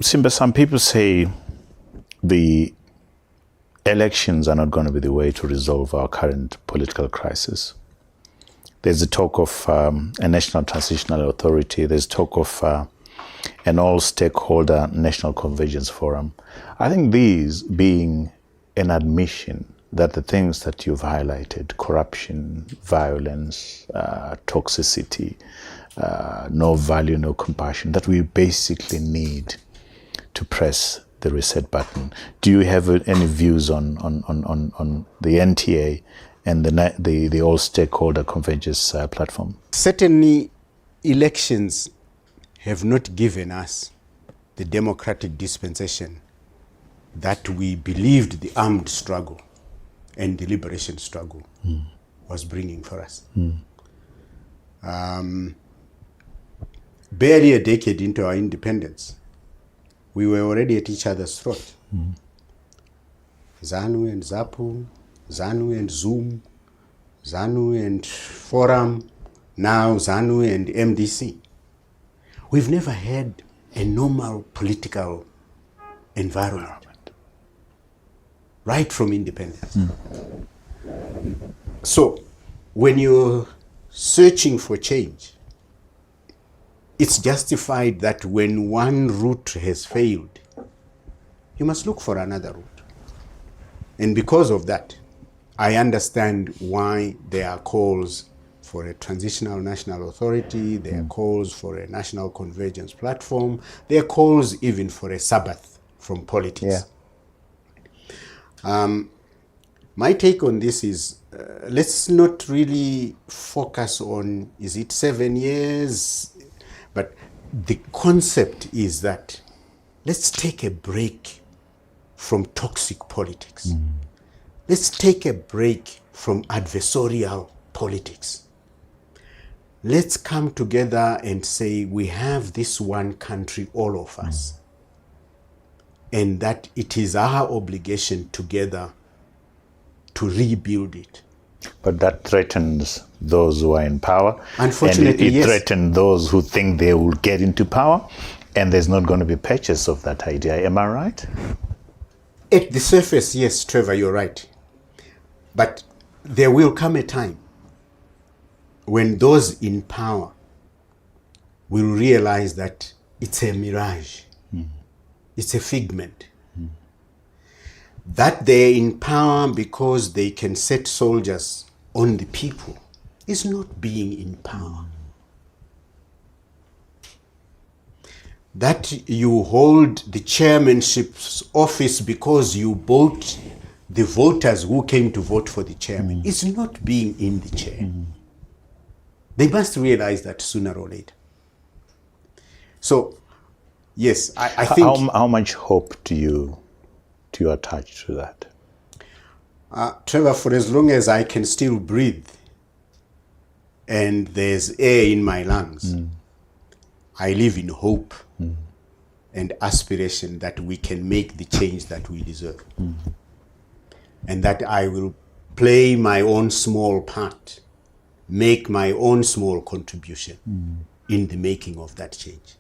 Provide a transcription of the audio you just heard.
Simba, some people say the elections are not going to be the way to resolve our current political crisis. There's a talk of a national transitional authority. There's talk of an all-stakeholder national convergence forum. I think these being an admission that the things that you've highlighted, corruption, violence, toxicity, no value, no compassion, that we basically need to press the reset button. Do you have any views on the NTA and the all-stakeholder convergence platform? Certainly, elections have not given us the democratic dispensation that we believed the armed struggle and the liberation struggle was bringing for us. Barely a decade into our independence, we were already at each other's throat. ZANU and ZAPU, ZANU and Zoom, ZANU and Forum, now ZANU and MDC. We've never had a normal political environment right from independence. So when you're searching for change, it's justified that when one route has failed, you must look for another route. And because of that, I understand why there are calls for a transitional national authority, there are calls for a national convergence platform, there are calls even for a Sabbath from politics. My take on this is, let's not really focus on, is it 7 years? But the concept is that let's take a break from toxic politics. Let's take a break from adversarial politics. Let's come together and say we have this one country, all of us, and that it is our obligation together to rebuild it. But that threatens those who are in power. Unfortunately, and it threatens those who think they will get into power, and there's not going to be purchase of that idea. Am I right? At the surface, yes, Trevor, you're right. But there will come a time when those in power will realize that it's a mirage. It's a figment. That they're in power because they can set soldiers on the people is not being in power. That you hold the chairmanship's office because you bought the voters who came to vote for the chairman is not being in the chair. They must realize that sooner or later. So, yes, I think... How much hope do you attach to that? Trevor, for as long as I can still breathe and there's air in my lungs, I live in hope and aspiration that we can make the change that we deserve. And that I will play my own small part, make my own small contribution in the making of that change.